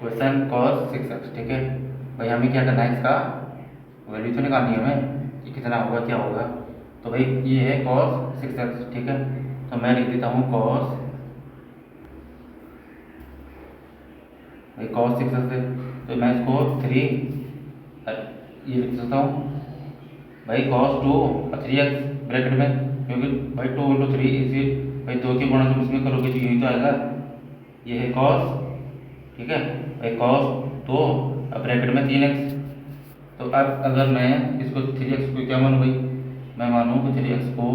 Question cos 6x, ठीक है भाई। हमें क्या करना है, इसका वैल्यू तो निकालनी है हमें कि कितना होगा क्या होगा। तो भाई ये है cos 6x, ठीक है। तो मैं लिख देता हूँ cos 6x है। तो मैं इसको 3 ये लिख सकता हूँ भाई cos 2 और 3x ब्रैकेट में, क्योंकि भाई 2 × 3 इसी भाई 2 के गुणा तुम इसमें करोगे तो यही तो आएगा। ये है cos, ठीक है भाई cos 2 और ब्रैकेट में 3x। तो अब अगर मैं इसको 3x को क्या मानूँ भाई, मैं मानूँ कि 3x को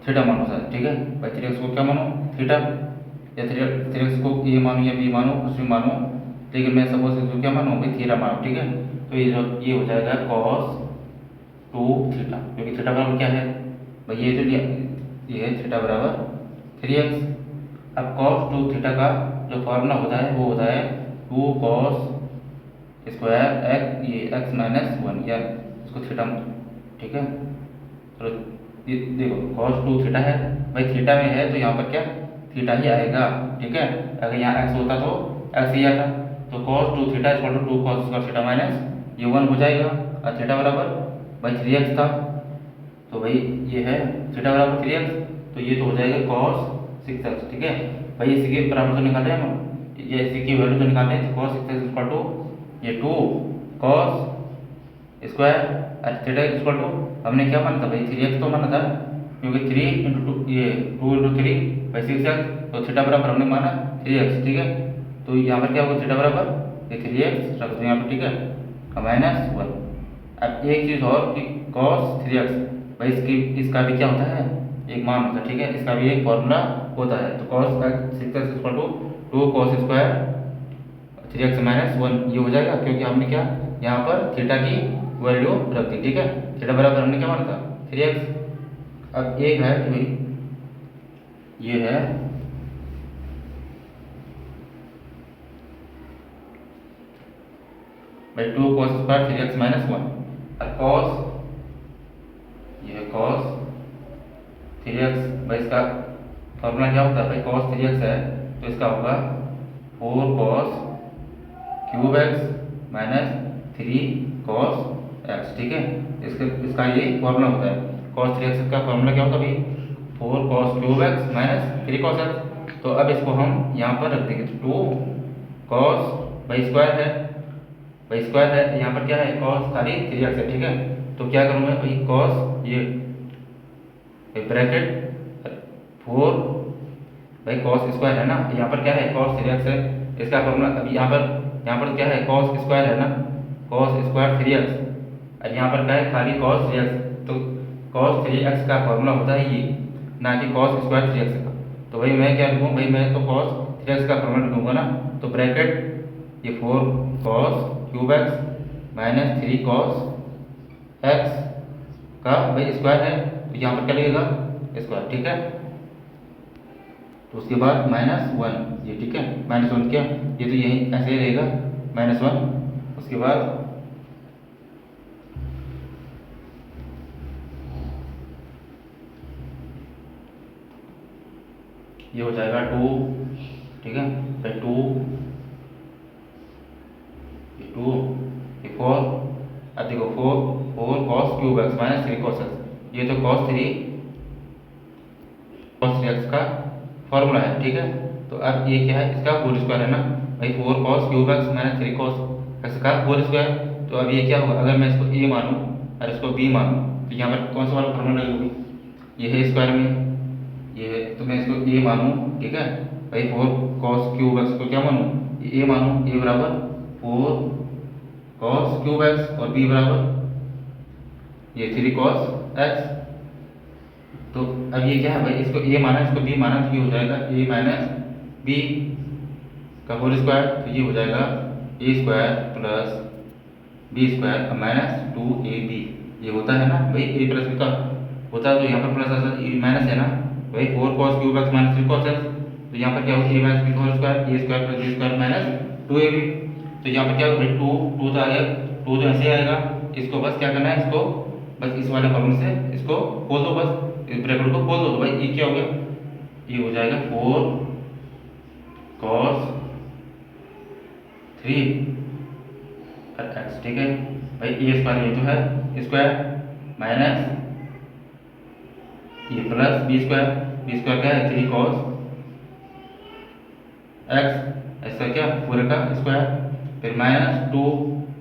थीटा मानो सर, ठीक है भाई। 3x को क्या मानो, थीटा, या 3x को ए मानो या बी मानो, कुछ भी मानो, लेकिन मैं सपोज इसको क्या मानूँ भाई, थीटा मानो, ठीक है। तो ये हो जाएगा cos 2 थीटा, क्योंकि थीटा बराबर क्या है भाई, ये जो ये है थीटा बराबर 3x। अब cos 2 थीटा का जो फॉर्मूला होता है वो होता है 2 cos स्क्वायर एक्स, ये x माइनस 1, या इसको थीटा, ठीक है। तो ये देखो cos 2 थीटा है भाई, थीटा में है तो यहाँ पर क्या थीटा ही आएगा, ठीक है। अगर यहाँ x होता तो x ही आता। तो cos 2 theta equal to 2 cos square theta minus ये 1 हो जाएगा, और थीटा बराबर भाई 3x था। तो भाई ये है थीटा बराबर 3x, तो ये तो हो जाएगा cos 6x, ठीक है भाई। इसी के बराबर तो निकाले हम, ये इसी की वैल्यू तो निकाले। तो cos 6x इक्वल टू ये 2 cos स्क्वायर और थीटा इक्वल टू, हमने क्या माना था भाई 3x तो माना था, क्योंकि 3 इंटू 2 ये 2 इंटू 3 बाई 6x, तो थीटा बराबर हमने माना 3x, ठीक है। तो यहाँ पर क्या होगा, थीटा बराबर ये 3x रख दो यहाँ पर, ठीक है, और माइनस 1। अब एक चीज़ और कि cos 3x भाई इसका भी क्या होता है, एक मान होता है, ठीक है। इसका भी एक फॉर्मूला होता है। तो cos 6x equal to 2 cos square 3x minus 1 ये हो जाएगा, क्योंकि हमने क्या यहाँ पर थीटा की वैल्यू रख दी, ठीक है। थीटा बराबर हमने क्या माना था 3x। अब एक है कि भाई ये है भाई 2 cos स्क्वायर 3x माइनस 1, और cos ये है cos 3x भाई, इसका फॉर्मूला क्या होता है भाई, cos 3x है तो इसका होगा 4 cos cube x minus 3 cos x, ठीक है। इसका ये फॉर्मूला होता है। cos 3x का फॉर्मूला क्या होता है भाई, 4 cos cube x minus 3 cos x। तो अब इसको हम यहाँ पर रख देंगे, तो 2 cos भाई स्क्वायर है, भाई स्क्वायर है, यहाँ पर क्या है cos खाली 3x है, ठीक है। तो क्या करूँ मैं भाई, cos ये ब्रैकेट 4 भाई cos स्क्वायर है ना, यहाँ पर क्या है cos 3x है, इसका फॉर्मूला अभी यहाँ पर क्या है cos स्क्वायर है ना, cos स्क्वायर 3x, और यहाँ पर क्या है खाली cos 3x। तो cos 3x का फॉर्मूला होता है ये, ना कि cos स्क्वायर 3x का। तो भाई मैं क्या लिखूँ भाई, मैं तो cos 3x का फॉर्मूला लिखूँगा ना, तो ब्रैकेट ये 4 cos cube x minus 3 cos x का भाई स्क्वायर है, तो यहाँ पर क्या लगेगा स्क्वायर, ठीक है। तो उसके बाद -1 ये, ठीक है, -1 क्या, ये तो यही ऐसे ही रहेगा -1। उसके बाद ये हो जाएगा 2, ठीक है भाई 2 ये 2 ये 4, अब देखो 4 cos cube x minus 3 cos x, ये तो cos 3x का फॉर्मूला है, ठीक है। तो अब ये क्या है, इसका होल स्क्वायर है ना भाई, 4 cos cube x minus 3 cos x का होल स्क्वायर। तो अब ये क्या होगा, अगर मैं इसको a मानूँ और इसको b मानूँ, तो यहाँ पर कौन सा वाला फॉर्मूला लगेगी, ये है स्क्वायर में, ये है, तो मैं इसको a मानूँ, ठीक है भाई। 4 cos क्यूब एक्स को क्या मानूँ, a मानूँ, a बराबर 4 cos क्यूब एक्स और b बराबर ये 3 cos x। तो अब ये क्या है भाई, इसको a माना इसको b माना, तो ये हो जाएगा a माइनस बी का होल स्क्वायर, तो ये हो जाएगा a square plus B square minus 2ab। ये होता है ना भाई, a प्लस b का होता है, तो यहाँ पर प्लस माइनस है ना भाई, 4 cos cube x minus 3 cos x। तो यहाँ पर क्या होगा a माइनस बी का whole square, a square plus B square minus 2ab। तो यहाँ पर क्या होगा भाई, 2 तो आ गया, 2 तो ऐसे आएगा, इसको बस क्या करना है, इसको बस इस वाले फॉर्मूले से इसको खोल दो, बस इस ब्रैकेट को खोल दो, तो भाई ये क्या हो गया, ये हो जाएगा 4 cos 3 और एक्स, ठीक है भाई। ए स्क्वायर ये तो है स्क्वायर माइनस ये प्लस बी स्क्वायर क्या है 3 कॉस एक्स, ऐसा क्या पूरे का स्क्वायर, फिर माइनस 2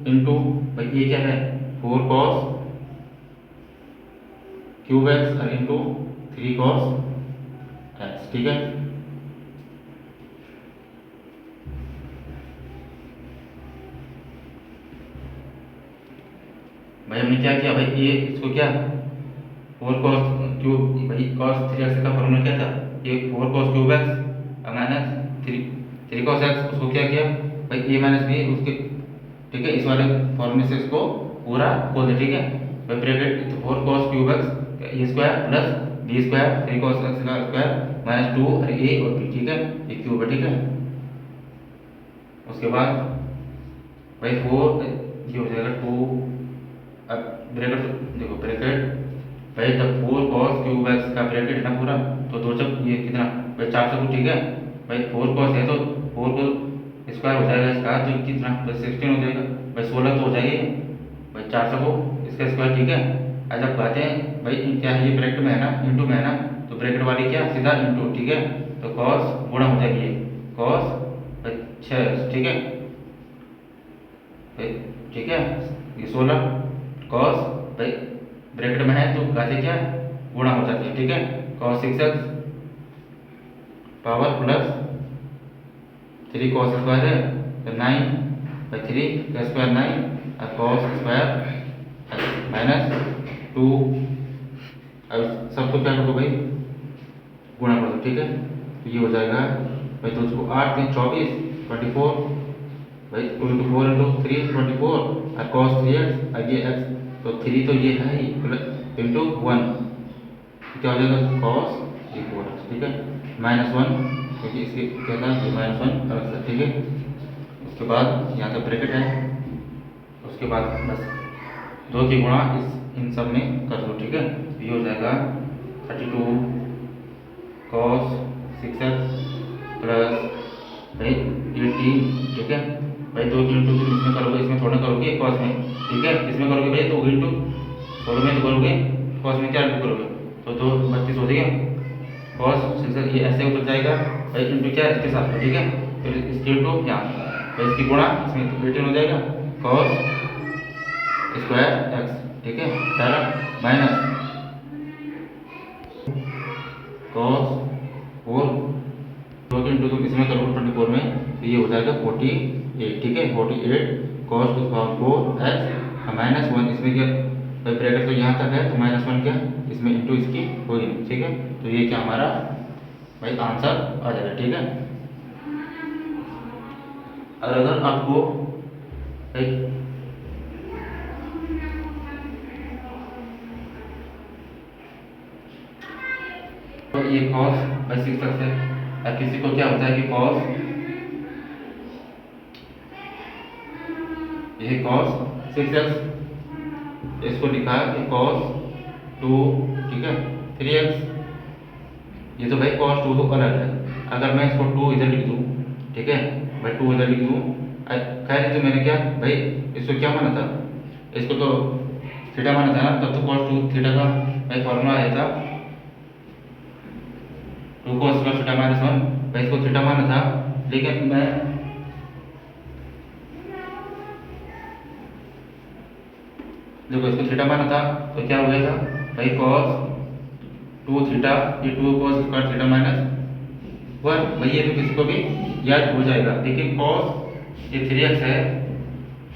इंटू भाई ये क्या है 4 कॉस क्यूब एक्स और इंटू 3 कॉस एक्स, ठीक है। भाई हमने क्या किया भाई ये इसको क्या 4 कॉस क्यूब भाई cos 3x का फॉर्मूला क्या था ये 4 कॉस क्यूब एक्स और माइनस 3 कॉस एक्स, उसको क्या किया भाई ए माइनस बी उसके, ठीक है। इस वाले फॉर्मूले से इसको पूरा खोल दे, ठीक है भाई। Bracket 4 cos cube X A square plus B square 3 cos X का स्क्वायर माइनस 2 और ए और बी, ठीक है ये क्यूब है, ठीक है। उसके बाद भाई 4 ये हो जाएगा 2, अब ब्रैकेट देखो ब्रैकेट भाई जब 4 कॉस क्यूब एक्स का ब्रैकेट है ना पूरा, तो दो जब ये कितना भाई 4 से, ठीक है भाई 4 कॉस है तो 4 को स्क्वायर हो जाएगा इसका तो कितना भाई 16 हो जाएगा भाई 16 तो हो जाएगी भाई 4 से को इसका स्क्वायर, ठीक है। आज आप कहते हैं भाई क्या है ये ब्रैकेट में है ना इंटू में है ना, तो ब्रैकेट वाली क्या सीधा इंटू, ठीक है। तो कॉस गुणा हो जाएगी ये कॉस भाई 6, ठीक है भाई, ठीक है ये 16 कॉस भाई ब्रैकेट में है तो गाते क्या गुणा हो जाती है, ठीक है। Cos 6x power plus 3 cos square है तो 9 बाई 3 का स्क्वायर 9 और कॉस स्क्वायर माइनस 2, अब सबको क्या कर दो भाई गुणा कर दो, ठीक है। तो ये हो जाएगा भाई तो उसको 8 3 24 24 भाई 2 इंटू 4 इंटू 3 24 और कॉस 3x और ये x तो 3 तो ये है ही प्लस इंटू 1 क्या हो जाएगा कॉस ये 4x, ठीक है माइनस 1 क्योंकि इसके क्या था ये -1 अलग से, ठीक है। उसके बाद यहाँ तक ब्रैकेट है, उसके बाद बस 2 की गुणा इन सब में कर दो, ठीक है। ये हो जाएगा 32 कॉस 6x प्लस भाई 18, ठीक है भाई 2 इंटू इसमें करोगे, इसमें थोड़ा करोगे कॉस में, ठीक है इसमें करोगे भाई 2 इंटू 16 में तो करोगे कॉस में क्या करोगे तो 32 हो जाएगा कॉस 6x, ये ऐसे उतर जाएगा भाई इंटू क्या इसके साथ, ठीक है। फिर इसके इंटू यहाँ भाई इसकी गुणा इसमें 18 हो जाएगा कॉस स्क्वायर एक्स, ठीक है माइनस कॉस 4 2 इंटू तुम इसमें करोगे 24 में तो ये हो जाएगा 48, ठीक है 48 cos two power 4 x minus 1 इसमें क्या भाई ब्रैकेट तो यहाँ तक है तो -1 क्या इसमें इंटू इसकी होगी, ठीक है। तो ये क्या हमारा भाई आंसर आ जाएगा, ठीक है। और अगर आपको भाई तो ये कॉस भाई 6x है और किसी को क्या होता है कि कॉस ये कॉस 6x इसको लिखा है कि कॉस 2, ठीक है 3x, ये तो भाई कॉस 2 तो अलग है। अगर मैं इसको 2 इधर लिख दूँ, ठीक है भाई 2 इधर लिख दूँ, खैर तो मैंने क्या भाई इसको क्या माना था इसको तो थीटा माना था ना, तब तो कॉस 2 थीटा का भाई फॉर्मूला आया था 2 cos स्क्वायर थीटा माइनस 1 भाई इसको थीटा माना था, लेकिन मैं देखो इसको थीटा माना था तो क्या हो गया था भाई cos 2 थीटा ये 2 cos स्क्वायर थीटा माइनस 1 भाई ये तो किसी को भी याद हो जाएगा। लेकिन cos ये 3x है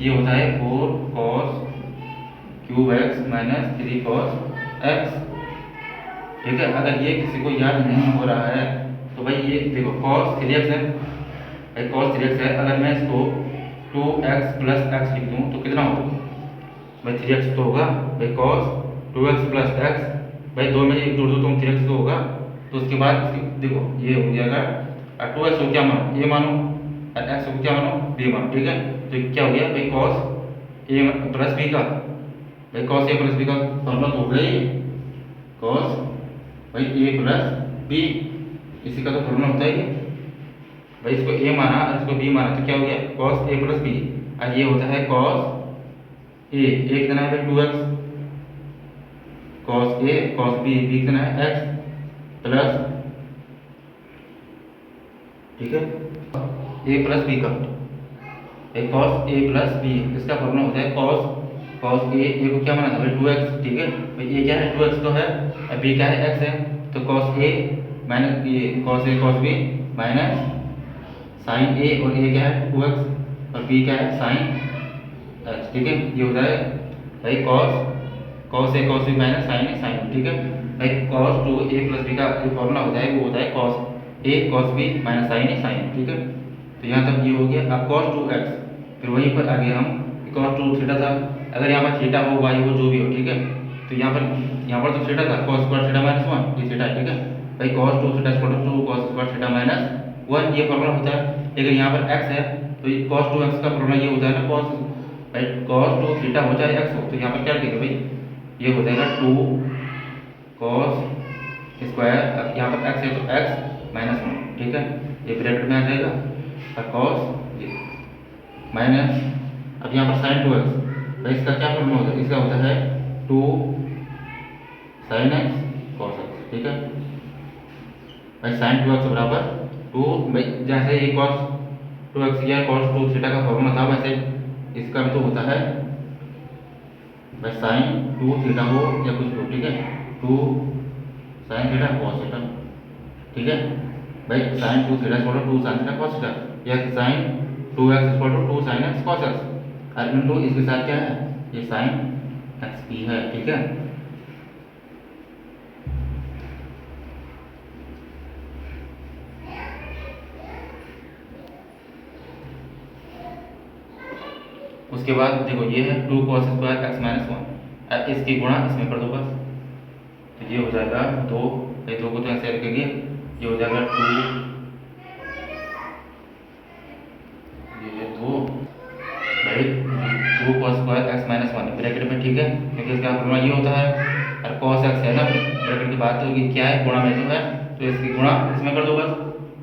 ये होता है 4 cos cube x minus 3 cos x, ठीक है। अगर ये किसी को याद नहीं हो रहा है तो भाई ये देखो cos 3x है भाई cos 3x है, अगर मैं इसको 2x प्लस x लिख दूँ तो कितना होगा भाई 3x तो होगा भाई cos 2x प्लस x भाई 2 में 1 जोड़ दो तो 3x तो होगा। तो उसके बाद देखो ये हो जाएगा और 2x को क्या मानो a मानो और x को क्या मानो b मानो, ठीक है। तो क्या हो गया भाई cos a प्लस b का भाई cos a प्लस b का फॉर्मूला तो हो गया ही cos भाई a प्लस b, इसी का तो फॉर्मूला होता है ये भाई इसको ए माना और इसको बी माना तो क्या हो गया कॉस ए प्लस बी, और ये होता है कॉस ए कितना है भाई 2x, cos A cos B कितना है x प्लस, ठीक है, ए प्लस बी का एक कॉस ए प्लस बी, इसका फॉर्मूला होता है कॉस ए को क्या माना था भाई 2x, ठीक है भाई ये क्या है 2x तो है और बी क्या है x है, तो कॉस ए माइनस ये cos A cos B minus sign ए, और ए क्या है 2x और बी क्या है साइन x, ठीक है ये होता है भाई cos A cos B minus sign A sign, ठीक है भाई कॉस 2 ए प्लस बी का जो फॉर्मूला होता है वो होता है cos A cos B minus sign A sign, ठीक है। तो यहाँ तक ये हो गया। अब cos 2x, फिर वहीं पर आगे हम cos 2 थीटा था, अगर यहाँ पर थीटा हो वाई हो जो भी हो, ठीक है, तो यहाँ पर तो थीटा था cos स्क्वायर थीटा माइनस 1 ये थीटा, ठीक है भाई cos 2 theta equal to 2 cos square theta minus 1 ये फॉर्मूला होता है। लेकिन यहाँ पर x है तो ये cos 2x का फॉर्मूला ये होता है ना cos भाई cos 2 थीटा हो चाहे x हो, तो यहाँ पर क्या लिखेगा भाई ये हो जाएगा 2 cos स्क्वायर, अब यहाँ पर x है तो x माइनस 1, ठीक है ये ब्रैकेट में आ जाएगा और cos माइनस, अब यहाँ पर साइन 2x तो इसका क्या फॉर्मूला होता है, इसका होता है 2 sin x cos x, ठीक है भाई साइन 2x बराबर 2 भाई जैसे ये cos 2x या cos 2 थीटा का फॉर्मूला था वैसे इसका भी तो होता है भाई साइन 2 थीटा हो या कुछ हो, ठीक है 2 sin थीटा cos थीटा, ठीक है भाई sine 2 theta equal to 2 sin theta cos theta, या sine 2x equal to 2 sin x cos x, और इनटू इसके साथ क्या है ये sin x भी है, ठीक है। उसके बाद देखो ये है 2 cos स्क्वायर x माइनस 1, अब इसकी गुणा इसमें कर दो बस, तो ये हो जाएगा 2, ये 2 को तो ऐसे रखेंगे ये हो जाएगा 2 भाई 2 cos square x minus 1 bracket में, ठीक है क्योंकि इसका फॉर्मूला ये होता है और cos x है ना ब्रैकेट की बात, तो ये क्या है गुणा में तो है तो इसकी गुणा इसमें कर दो बस,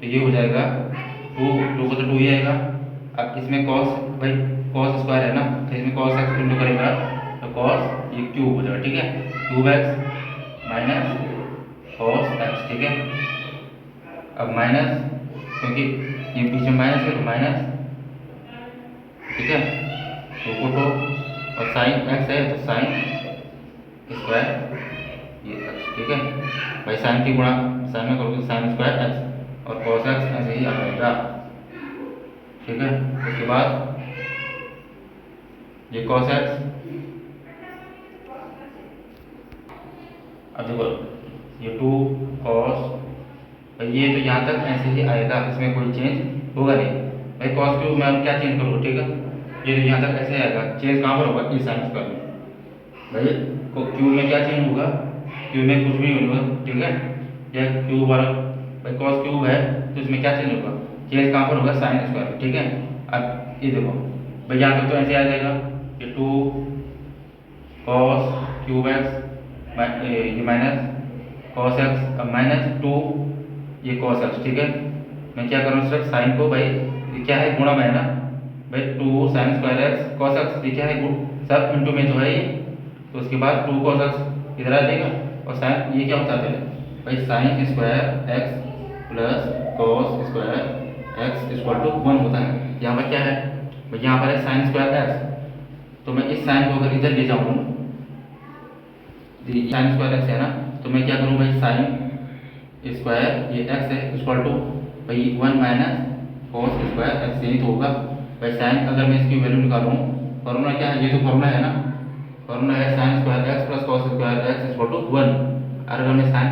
तो ये हो जाएगा 2 को तो 2 ही आएगा। अब इसमें cos भाई cos स्क्वायर है ना तो इसमें cos x इंटू करेगा तो cos ये क्यूब हो जाएगा, ठीक है cube x minus cos x, ठीक है अब माइनस क्योंकि ये बीच में माइनस है तो माइनस, ठीक है 2 को 2 और साइन x है तो साइन स्क्वायर ये x, ठीक है भाई साइन की गुणा साइन में करोगे साइन स्क्वायर x और cos x ऐसे ही आ जाएगा, ठीक है। उसके बाद ये cos x, अब देखो ये 2 cos ये तो यहाँ तक ऐसे ही आएगा, इसमें कोई चेंज होगा नहीं भाई cos क्यूब में अब क्या चेंज करो, ठीक है ये तो यहाँ तक ऐसे आएगा, चेंज कहाँ पर होगा इस साइन स्क्वायर में, भाई क्यूब में क्या चेंज होगा, क्यूब में कुछ भी नहीं होगा, ठीक है या क्यूब वाला भाई cos क्यूब है तो इसमें क्या चेंज होगा, चेंज कहाँ पर होगा साइन स्क्वायर, ठीक है। अब ये देखो भाई यहाँ तक तो ऐसे आ जाएगा कि 2 cos क्यूब x ये माइनस cos x अब माइनस 2 ये cos x, ठीक है मैं क्या करूँ सिर्फ साइन को भाई ये क्या है गुणा में है ना भाई 2 sin square x cos x ये क्या है गुण सब इंटू में जो है ये, तो उसके बाद 2 cos x इधर आ जाएगा और साइन ये क्या होता है पहले भाई sine square x plus cos square x equal to 1 होता है। यहाँ पर क्या है भाई यहाँ पर है साइन स्क्वायर x, तो मैं इस साइन को अगर इधर ले जाऊँ साइन स्क्वायर x है ना तो मैं क्या करूँ भाई साइन स्क्वायर ये x है इक्वल टू भाई 1 माइनस cos स्क्वायर x यही तो होगा भाई साइन, अगर मैं इसकी वैल्यू निकालूँ फॉर्मूला क्या है ये तो फॉर्मूला है ना, फॉर्मूला है sine square x plus cos square x equal to 1, और अगर मैं साइन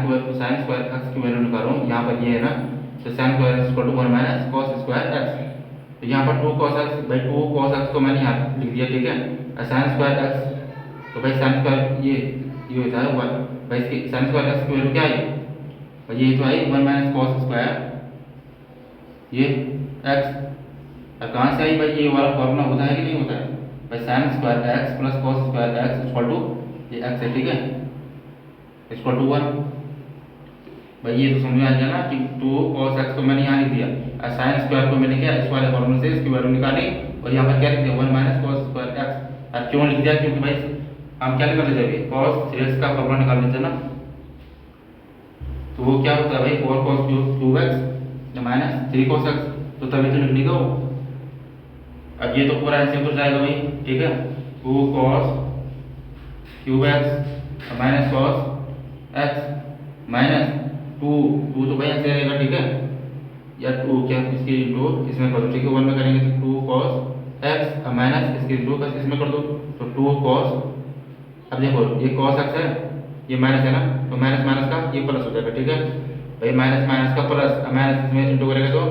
स्क्वायर x की वैल्यू निकालूँ यहाँ पर ये है ना तो sine square x equal to 1 minus cos square x, तो यहाँ पर 2 cos x भाई 2 cos x को मैंने यहाँ लिख दिया, ठीक है और साइन स्क्वायर x तो भाई साइन स्क्वायर ये होता है 1 भाई इसकी साइन स्क्वायर x की वैल्यू क्या आई भाई ये तो आई 1 माइनस cos स्क्वायर ये x, और कहाँ से आई भाई ये वाला फॉर्मूला होता है कि नहीं होता है भाई sine square x plus cos square x equal to ये x है, ठीक है इक्वल टू 1, भाई ये तो समझ में आ गया ना कि 2 cos x को मैंने यहाँ लिख दिया और साइन स्क्वायर को मैंने क्या इस वाले फॉर्मूले से इसकी वैल्यू निकाली और यहाँ पर क्या लिख दिया 1 माइनस cos स्क्वायर x। और क्यों लिख दिया, क्योंकि भाई हम क्या निकाल लेते हैं cos 3x का फॉर्मूला निकाल लेते हैं ना, तो वो क्या होता है भाई 4 cos cube x minus 3 cos x, तो तभी तो निकलेगा वो। अब ये तो पूरा ऐसे तो जाएगा भाई, ठीक है, 2 cos cube x minus cos x minus 2 तो भाई ऐसे रहेगा, ठीक है, या 2 क्या इसकी इंटू इसमें कर दो, ठीक है, 1 में करेंगे तो 2 cos x माइनस इसकी इंटू बस इसमें कर दो तो 2 cos। अब देखो ये cos x है, ये माइनस है ना, तो माइनस माइनस का ये प्लस हो जाएगा, ठीक है भाई, माइनस माइनस का प्लस माइनस इसमें इंटू करेंगे तो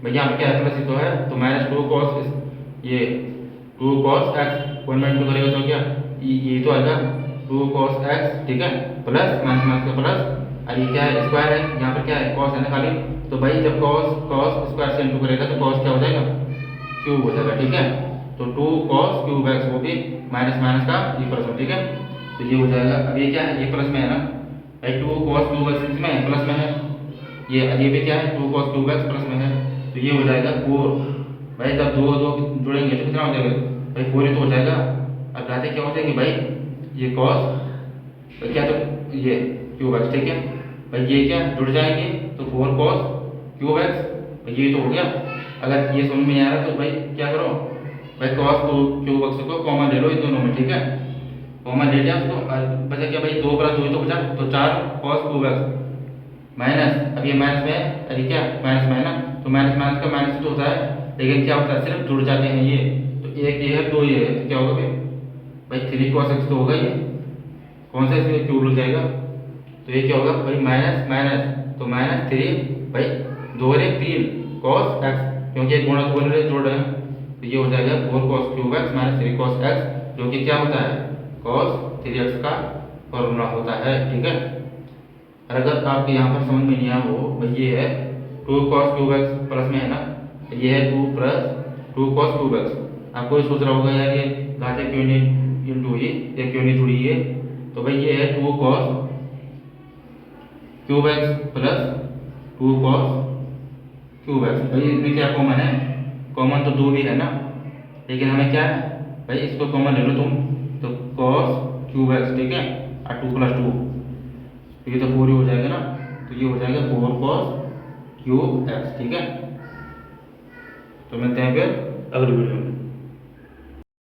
भाई यहाँ पे क्या है प्लस ही तो है, तो माइनस 2 cos ये 2 cos x 1 में इंटू करेगा तो क्या ये तो आएगा 2 cos x, ठीक है, प्लस माइनस माइनस का प्लस, और ये क्या है स्क्वायर है, यहाँ पर क्या है cos है ना खाली, तो भाई जब cos स्क्वायर से इंटू करेगा तो cos क्या हो जाएगा क्यूब हो जाएगा, ठीक है, तो 2 cos क्यूब x वो भी माइनस माइनस का ये प्लस हो, ठीक है, तो ये हो जाएगा। अब ये क्या है, ये प्लस में है ना भाई, 2 cos क्यूब x इसमें है प्लस में है, ये भी क्या है 2 cos क्यूब x प्लस में है, तो ये हो जाएगा 4 भाई, जब दो दो जुड़ेंगे तो कितना हो जाएगा भाई 4 ही तो हो जाएगा। अब घाते क्या हो जाएगी भाई, ये cos भाई क्या, तो ये क्यूब x, ठीक है भाई, ये क्या जुड़ जाएंगे तो 4 cos क्यूब x, ये तो हो गया। अगर ये समझ में नहीं आ रहा तो भाई क्या करो भाई, cos क्यूब x को कॉमन ले लो इन दोनों में, ठीक है, कॉमन ले लिया उसको, बचा क्या भाई 2 प्लस 2 तो बचा, तो 4 cos क्यूब x माइनस, अब ये माइनस में है, अरे क्या माइनस में है ना, तो माइनस माइनस का माइनस तो होता है, लेकिन क्या होता है सिर्फ जुड़ जाते हैं ये, तो एक ये है 2 ये है, तो क्या होगा भाई 3 cos x तो होगा, ये कौन सा इसमें क्यूब लग जाएगा, तो ये क्या होगा भाई माइनस माइनस, तो माइनस 3 भाई 2 और 3 cos x, क्योंकि एक गुणा तो बोल रहे जोड़ रहे हैं, तो ये हो जाएगा 4 cos cube x minus 3 cos x, जो कि क्या होता है cos 3x का फॉर्मूला होता है, ठीक है। और अगर आपके यहाँ पर समझ में नहीं आया हो भाई, ये है 2 cos क्यूब x प्लस में है ना, ये है 2 प्लस 2 cos क्यूब x, आपको ये सोच रहा होगा यार ये घाते क्यों नहीं इंटू ये क्यों नहीं जुड़ी है, तो भाई ये है 2 cos cube x plus 2 cos cube x, भाई इसमें क्या कॉमन है, कॉमन तो 2 भी है ना, लेकिन हमें क्या है भाई इसको कॉमन ले लो तुम, तो cos क्यूब x, ठीक है, और 2 प्लस 2 तो ये तो 4 ही हो जाएगा ना, तो ये हो जाएगा 4 cos क्यूब x, ठीक है। तो मिलते हैं फिर अगली वीडियो में।